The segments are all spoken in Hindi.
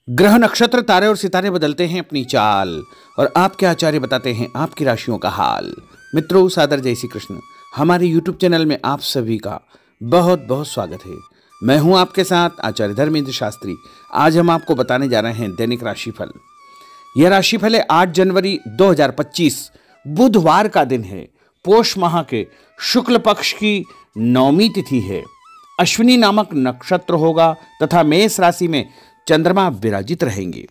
ग्रह नक्षत्र तारे और सितारे बदलते हैं अपनी चाल और आपके आचार्य बताते हैं आपकी राशियों का हाल। मित्रों, सादर जय श्री कृष्ण। हमारे यूट्यूब चैनल में आप सभी का बहुत बहुत स्वागत है। मैं हूं आपके साथ आचार्य धर्मेंद्र शास्त्री। आज हम आपको बताने जा रहे हैं दैनिक राशिफल। यह राशिफल है 8 जनवरी 2025 बुधवार का दिन है। पोष माह के शुक्ल पक्ष की 9वीं तिथि है। अश्विनी नामक नक्षत्र होगा तथा मेष राशि में चंद्रमा विराजित रहेंगे।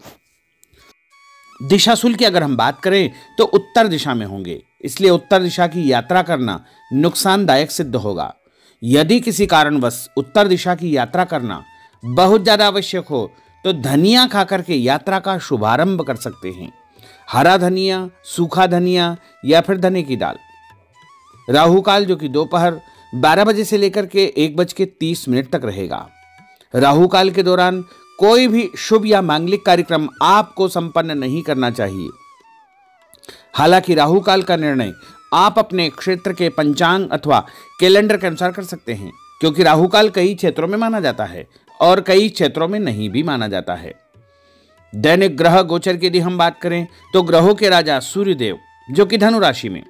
दिशाशूल की अगर हम बात करें तो उत्तर दिशा में होंगे, इसलिए उत्तर दिशा की यात्रा करना नुकसानदायक सिद्ध होगा। यदि किसी कारणवश उत्तर दिशा की यात्रा करना बहुत ज्यादा आवश्यक हो तो धनिया खाकर के यात्रा का शुभारंभ कर सकते हैं। हरा धनिया, सूखा धनिया या फिर धने की दाल। राहु काल जो कि दोपहर 12 बजे से लेकर के 1:30 तक रहेगा। राहु काल के दौरान कोई भी शुभ या मांगलिक कार्यक्रम आपको संपन्न नहीं करना चाहिए। हालांकि राहु काल का निर्णय आप अपने क्षेत्र के पंचांग अथवा कैलेंडर के अनुसार कर सकते हैं, क्योंकि राहु काल कई क्षेत्रों में माना जाता है और कई क्षेत्रों में नहीं भी माना जाता है। दैनिक ग्रह गोचर की यदि हम बात करें तो ग्रहों के राजा सूर्यदेव जो कि धनु राशि में,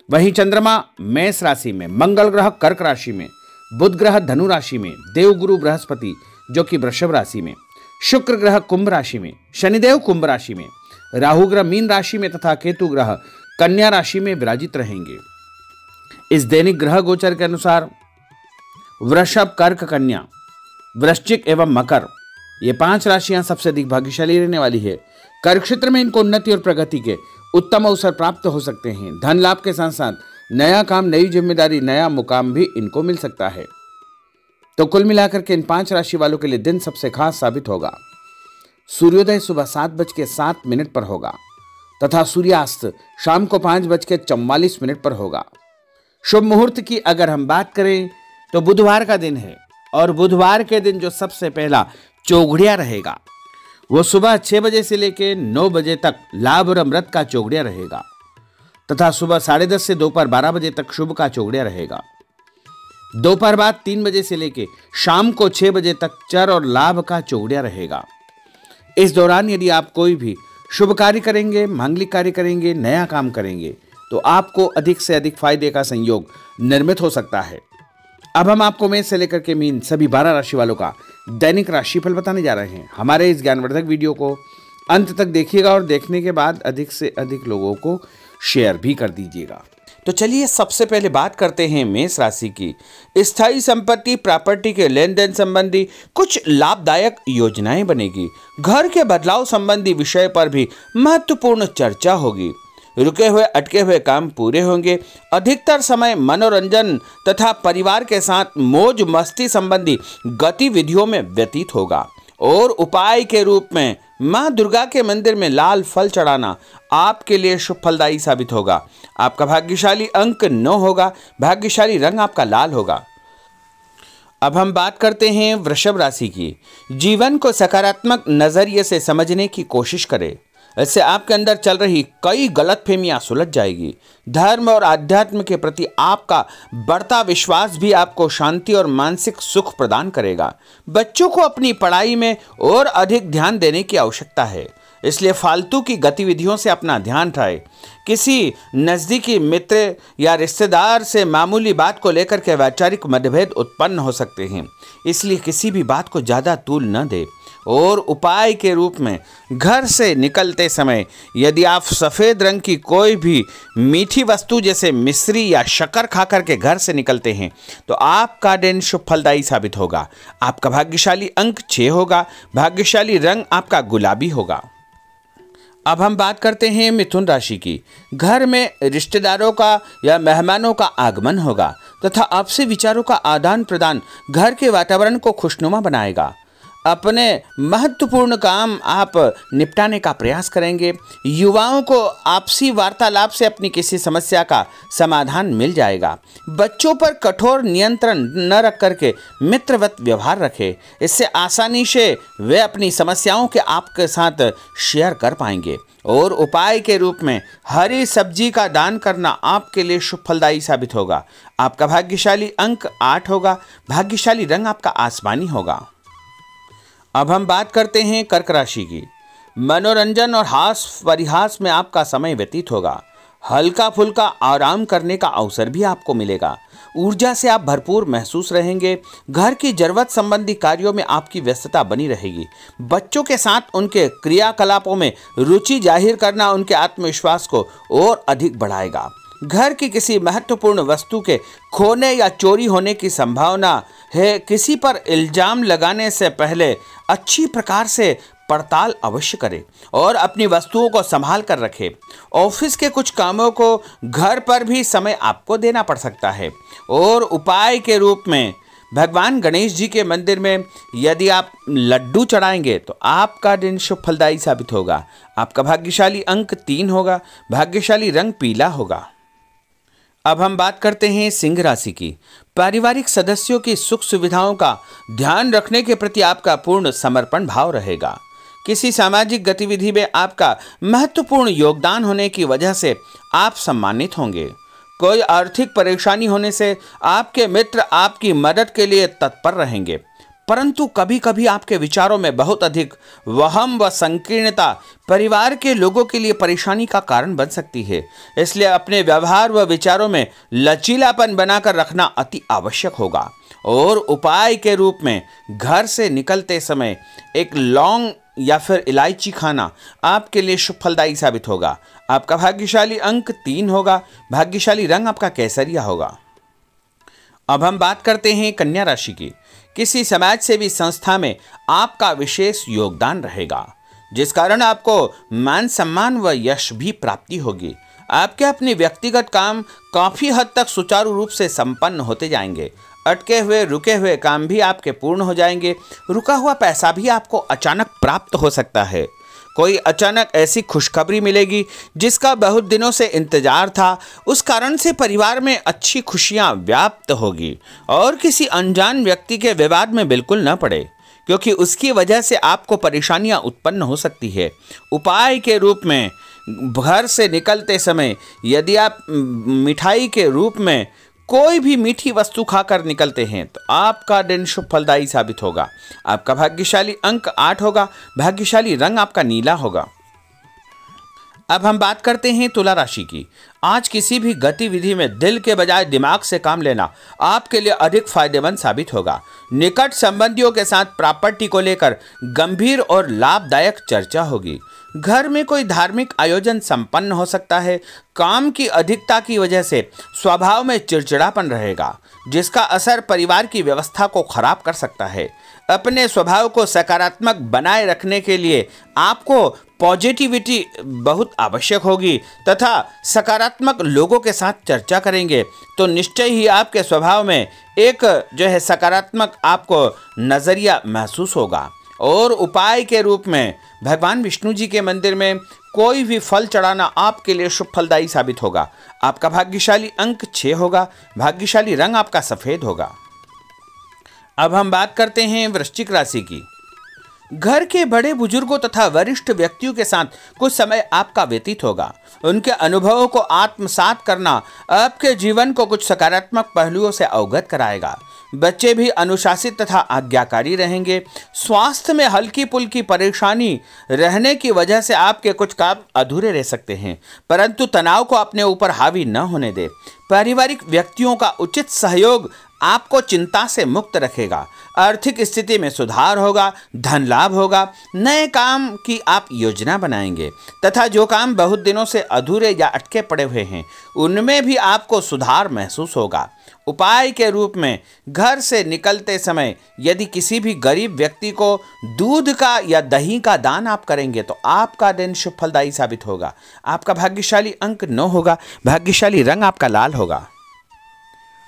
वहीं चंद्रमा मेष राशि में, मंगल ग्रह कर्क राशि में, बुध ग्रह धनु राशि में, देवगुरु बृहस्पति जो कि वृषभ राशि में, शुक्र ग्रह कुंभ राशि में, शनिदेव कुंभ राशि में, राहु ग्रह मीन राशि में तथा केतु ग्रह कन्या राशि में विराजित रहेंगे। इस दैनिक ग्रह गोचर के अनुसार वृषभ, कर्क, कन्या, वृश्चिक एवं मकर ये 5 राशियां सबसे अधिक भाग्यशाली रहने वाली है। कर्क क्षेत्र में इनको उन्नति और प्रगति के उत्तम अवसर प्राप्त हो सकते हैं। धन लाभ के साथ साथ नया काम, नई जिम्मेदारी, नया मुकाम भी इनको मिल सकता है। तो कुल मिलाकर के इन 5 राशि वालों के लिए दिन सबसे खास साबित होगा। सूर्योदय सुबह 7:07 पर होगा तथा सूर्यास्त शाम को 5:44 पर होगा। शुभ मुहूर्त की अगर हम बात करें तो बुधवार का दिन है और बुधवार के दिन जो सबसे पहला चौघड़िया रहेगा वो सुबह 6 बजे से लेकर 9 बजे तक लाभ और अमृत का चौघड़िया रहेगा तथा सुबह 10:30 से दोपहर 12 बजे तक शुभ का चौघड़िया रहेगा। दोपहर बाद 3 बजे से लेकर शाम को 6 बजे तक चर और लाभ का चौघड़िया रहेगा। इस दौरान यदि आप कोई भी शुभ कार्य करेंगे, मांगलिक कार्य करेंगे, नया काम करेंगे तो आपको अधिक से अधिक फायदे का संयोग निर्मित हो सकता है। अब हम आपको मेष से लेकर के मीन सभी 12 राशि वालों का दैनिक राशिफल बताने जा रहे हैं। हमारे इस ज्ञानवर्धक वीडियो को अंत तक देखिएगा और देखने के बाद अधिक से अधिक लोगों को शेयर भी कर दीजिएगा। तो चलिए सबसे पहले बात करते हैं मेष राशि की। स्थायी संपत्ति, प्रॉपर्टी के लेन देन संबंधी कुछ लाभदायक योजनाएं बनेगी। घर के बदलाव संबंधी विषय पर भी महत्वपूर्ण चर्चा होगी। रुके हुए अटके हुए काम पूरे होंगे। अधिकतर समय मनोरंजन तथा परिवार के साथ मौज मस्ती संबंधी गतिविधियों में व्यतीत होगा और उपाय के रूप में मां दुर्गा के मंदिर में लाल फल चढ़ाना आपके लिए शुभ फलदायी साबित होगा। आपका भाग्यशाली अंक 9 होगा। भाग्यशाली रंग आपका लाल होगा। अब हम बात करते हैं वृषभ राशि की। जीवन को सकारात्मक नजरिए से समझने की कोशिश करें, इससे आपके अंदर चल रही कई गलतफहमियां सुलझ जाएगी। धर्म और आध्यात्म के प्रति आपका बढ़ता विश्वास भी आपको शांति और मानसिक सुख प्रदान करेगा। बच्चों को अपनी पढ़ाई में और अधिक ध्यान देने की आवश्यकता है, इसलिए फालतू की गतिविधियों से अपना ध्यान हटाएं। किसी नज़दीकी मित्र या रिश्तेदार से मामूली बात को लेकर के वैचारिक मतभेद उत्पन्न हो सकते हैं, इसलिए किसी भी बात को ज़्यादा तूल न दें। और उपाय के रूप में घर से निकलते समय यदि आप सफ़ेद रंग की कोई भी मीठी वस्तु जैसे मिश्री या शक्कर खाकर के घर से निकलते हैं तो आपका दिन शुभ फलदायी साबित होगा। आपका भाग्यशाली अंक 6 होगा। भाग्यशाली रंग आपका गुलाबी होगा। अब हम बात करते हैं मिथुन राशि की। घर में रिश्तेदारों का या मेहमानों का आगमन होगा तथा आपसी विचारों का आदान प्रदान घर के वातावरण को खुशनुमा बनाएगा। अपने महत्वपूर्ण काम आप निपटाने का प्रयास करेंगे। युवाओं को आपसी वार्तालाप से अपनी किसी समस्या का समाधान मिल जाएगा। बच्चों पर कठोर नियंत्रण न रख करके मित्रवत व्यवहार रखें, इससे आसानी से वे अपनी समस्याओं के आपके साथ शेयर कर पाएंगे। और उपाय के रूप में हरी सब्जी का दान करना आपके लिए शुभ फलदायी साबित होगा। आपका भाग्यशाली अंक 8 होगा। भाग्यशाली रंग आपका आसमानी होगा। अब हम बात करते हैं कर्क राशि की। मनोरंजन और हास परिहास में आपका समय व्यतीत होगा। हल्का फुल्का आराम करने का अवसर भी आपको मिलेगा। ऊर्जा से आप भरपूर महसूस रहेंगे। घर की जरूरत संबंधी कार्यों में आपकी व्यस्तता बनी रहेगी। बच्चों के साथ उनके क्रियाकलापों में रुचि जाहिर करना उनके आत्मविश्वास को और अधिक बढ़ाएगा। घर की किसी महत्वपूर्ण वस्तु के खोने या चोरी होने की संभावना है। किसी पर इल्जाम लगाने से पहले अच्छी प्रकार से पड़ताल अवश्य करें और अपनी वस्तुओं को संभाल कर रखें। ऑफिस के कुछ कामों को घर पर भी समय आपको देना पड़ सकता है। और उपाय के रूप में भगवान गणेश जी के मंदिर में यदि आप लड्डू चढ़ाएंगे तो आपका दिन शुभ फलदायी साबित होगा। आपका भाग्यशाली अंक 3 होगा। भाग्यशाली रंग पीला होगा। अब हम बात करते हैं सिंह राशि की। पारिवारिक सदस्यों की सुख सुविधाओं का ध्यान रखने के प्रति आपका पूर्ण समर्पण भाव रहेगा। किसी सामाजिक गतिविधि में आपका महत्वपूर्ण योगदान होने की वजह से आप सम्मानित होंगे। कोई आर्थिक परेशानी होने से आपके मित्र आपकी मदद के लिए तत्पर रहेंगे, परंतु कभी कभी आपके विचारों में बहुत अधिक वहम व संकीर्णता परिवार के लोगों के लिए परेशानी का कारण बन सकती है। इसलिए अपने व्यवहार व विचारों में लचीलापन बनाकर रखना अति आवश्यक होगा। और उपाय के रूप में घर से निकलते समय एक लौंग या फिर इलायची खाना आपके लिए शुभ फलदायी साबित होगा। आपका भाग्यशाली अंक 3 होगा। भाग्यशाली रंग आपका केसरिया होगा। अब हम बात करते हैं कन्या राशि की। किसी समाज सेवी संस्था में आपका विशेष योगदान रहेगा, जिस कारण आपको मान सम्मान व यश भी प्राप्ति होगी। आपके अपने व्यक्तिगत काम काफी हद तक सुचारू रूप से संपन्न होते जाएंगे। अटके हुए रुके हुए काम भी आपके पूर्ण हो जाएंगे। रुका हुआ पैसा भी आपको अचानक प्राप्त हो सकता है। कोई अचानक ऐसी खुशखबरी मिलेगी जिसका बहुत दिनों से इंतजार था। उस कारण से परिवार में अच्छी खुशियां व्याप्त होगी। और किसी अनजान व्यक्ति के विवाद में बिल्कुल न पड़े, क्योंकि उसकी वजह से आपको परेशानियां उत्पन्न हो सकती है। उपाय के रूप में घर से निकलते समय यदि आप मिठाई के रूप में कोई भी मीठी वस्तु खाकर निकलते हैं तो आपका दिन शुभ फलदायी साबित होगा। आपका भाग्यशाली अंक 8 होगा। भाग्यशाली रंग आपका नीला होगा। अब हम बात करते हैं तुला राशि की। आज किसी भी गतिविधि में दिल के बजाय दिमाग से काम लेना आपके लिए अधिक फायदेमंद साबित होगा। निकट संबंधियों के साथ प्रॉपर्टी को लेकर गंभीर और लाभदायक चर्चा होगी। घर में कोई धार्मिक आयोजन संपन्न हो सकता है। काम की अधिकता की वजह से स्वभाव में चिड़चिड़ापन रहेगा, जिसका असर परिवार की व्यवस्था को खराब कर सकता है। अपने स्वभाव को सकारात्मक बनाए रखने के लिए आपको पॉजिटिविटी बहुत आवश्यक होगी तथा सकारात्मक लोगों के साथ चर्चा करेंगे तो निश्चय ही आपके स्वभाव में एक सकारात्मक आपको नज़रिया महसूस होगा। और उपाय के रूप में भगवान विष्णु जी के मंदिर में कोई भी फल चढ़ाना आपके लिए शुभ फलदायी साबित होगा। आपका भाग्यशाली अंक 6 होगा। भाग्यशाली रंग आपका सफेद होगा। अब हम बात करते हैं वृश्चिक राशि की। घर के बड़े बुजुर्गों तथा वरिष्ठ व्यक्तियों के साथ कुछ समय आपका व्यतीत होगा। उनके अनुभवों को आत्मसात करना आपके जीवन को कुछ सकारात्मक पहलुओं से अवगत कराएगा। बच्चे भी अनुशासित तथा आज्ञाकारी रहेंगे। स्वास्थ्य में हल्की पुल्की परेशानी रहने की वजह से आपके कुछ काम अधूरे रह सकते हैं, परंतु तनाव को अपने ऊपर हावी न होने दें। पारिवारिक व्यक्तियों का उचित सहयोग आपको चिंता से मुक्त रखेगा। आर्थिक स्थिति में सुधार होगा। धन लाभ होगा। नए काम की आप योजना बनाएंगे तथा जो काम बहुत दिनों से अधूरे या अटके पड़े हुए हैं उनमें भी आपको सुधार महसूस होगा। उपाय के रूप में घर से निकलते समय यदि किसी भी गरीब व्यक्ति को दूध का या दही का दान आप करेंगे तो आपका दिन शुभ फलदायी साबित होगा। आपका भाग्यशाली अंक 9 होगा। भाग्यशाली रंग आपका लाल होगा।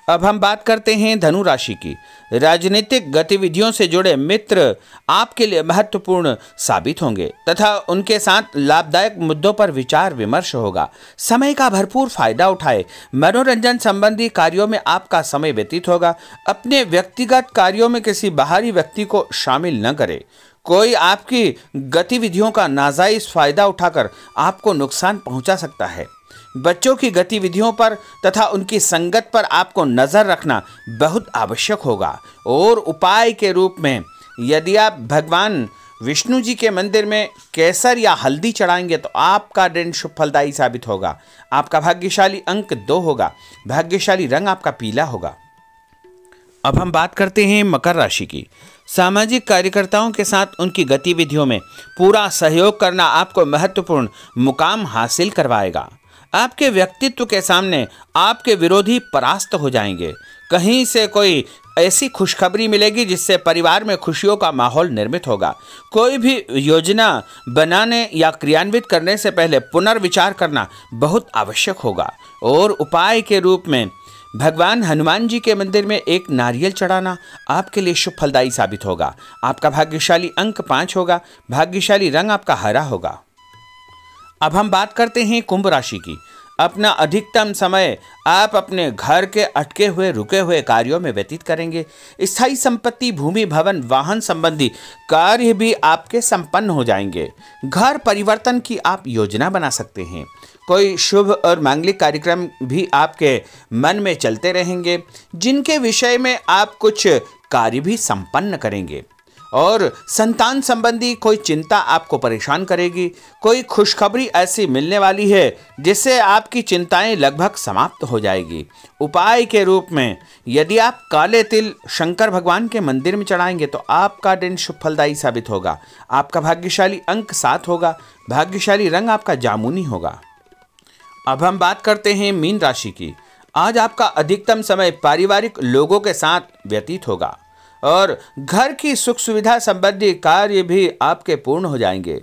अब हम बात करते हैं धनु राशि की। राजनीतिक गतिविधियों से जुड़े मित्र आपके लिए महत्वपूर्ण साबित होंगे तथा उनके साथ लाभदायक मुद्दों पर विचार विमर्श होगा। समय का भरपूर फायदा उठाए। मनोरंजन संबंधी कार्यों में आपका समय व्यतीत होगा। अपने व्यक्तिगत कार्यों में किसी बाहरी व्यक्ति को शामिल न करें। कोई आपकी गतिविधियों का नाजायज फायदा उठाकर आपको नुकसान पहुंचा सकता है। बच्चों की गतिविधियों पर तथा उनकी संगत पर आपको नजर रखना बहुत आवश्यक होगा। और उपाय के रूप में यदि आप भगवान विष्णु जी के मंदिर में केसर या हल्दी चढ़ाएंगे तो आपका दिन शुभ फलदायी साबित होगा। आपका भाग्यशाली अंक 2 होगा। भाग्यशाली रंग आपका पीला होगा। अब हम बात करते हैं मकर राशि की। सामाजिक कार्यकर्ताओं के साथ उनकी गतिविधियों में पूरा सहयोग करना आपको महत्वपूर्ण मुकाम हासिल करवाएगा। आपके व्यक्तित्व के सामने आपके विरोधी परास्त हो जाएंगे। कहीं से कोई ऐसी खुशखबरी मिलेगी जिससे परिवार में खुशियों का माहौल निर्मित होगा। कोई भी योजना बनाने या क्रियान्वित करने से पहले पुनर्विचार करना बहुत आवश्यक होगा। और उपाय के रूप में भगवान हनुमान जी के मंदिर में एक नारियल चढ़ाना आपके लिए शुभ फलदायी साबित होगा। आपका भाग्यशाली अंक 5 होगा। भाग्यशाली रंग आपका हरा होगा। अब हम बात करते हैं कुंभ राशि की। अपना अधिकतम समय आप अपने घर के अटके हुए रुके हुए कार्यों में व्यतीत करेंगे। स्थायी संपत्ति, भूमि, भवन, वाहन संबंधी कार्य भी आपके संपन्न हो जाएंगे। घर परिवर्तन की आप योजना बना सकते हैं। कोई शुभ और मांगलिक कार्यक्रम भी आपके मन में चलते रहेंगे, जिनके विषय में आप कुछ कार्य भी संपन्न करेंगे। और संतान संबंधी कोई चिंता आपको परेशान करेगी। कोई खुशखबरी ऐसी मिलने वाली है जिससे आपकी चिंताएं लगभग समाप्त हो जाएगी। उपाय के रूप में यदि आप काले तिल शंकर भगवान के मंदिर में चढ़ाएंगे तो आपका दिन शुभ फलदायी साबित होगा। आपका भाग्यशाली अंक 7 होगा। भाग्यशाली रंग आपका जामुनी होगा। अब हम बात करते हैं मीन राशि की। आज आपका अधिकतम समय पारिवारिक लोगों के साथ व्यतीत होगा और घर की सुख सुविधा संबंधी कार्य भी आपके पूर्ण हो जाएंगे।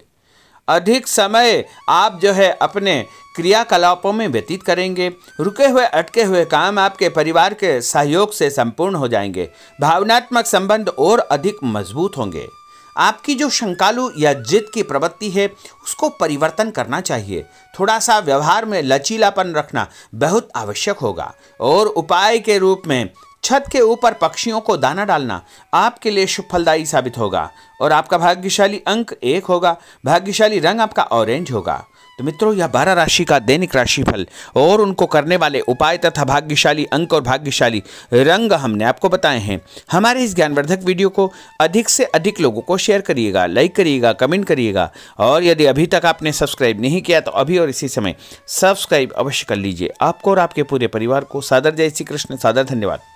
अधिक समय आप अपने क्रियाकलापों में व्यतीत करेंगे। रुके हुए अटके हुए काम आपके परिवार के सहयोग से संपूर्ण हो जाएंगे। भावनात्मक संबंध और अधिक मजबूत होंगे। आपकी जो शंकालु या जिद की प्रवृत्ति है उसको परिवर्तन करना चाहिए। थोड़ा सा व्यवहार में लचीलापन रखना बहुत आवश्यक होगा। और उपाय के रूप में छत के ऊपर पक्षियों को दाना डालना आपके लिए शुभ फलदायी साबित होगा। और आपका भाग्यशाली अंक 1 होगा। भाग्यशाली रंग आपका ऑरेंज होगा। तो मित्रों, यह 12 राशि का दैनिक राशिफल और उनको करने वाले उपाय तथा भाग्यशाली अंक और भाग्यशाली रंग हमने आपको बताए हैं। हमारे इस ज्ञानवर्धक वीडियो को अधिक से अधिक लोगों को शेयर करिएगा, लाइक करिएगा, कमेंट करिएगा। और यदि अभी तक आपने सब्सक्राइब नहीं किया तो अभी और इसी समय सब्सक्राइब अवश्य कर लीजिए। आपको और आपके पूरे परिवार को सादर जय श्री कृष्ण, सादर धन्यवाद।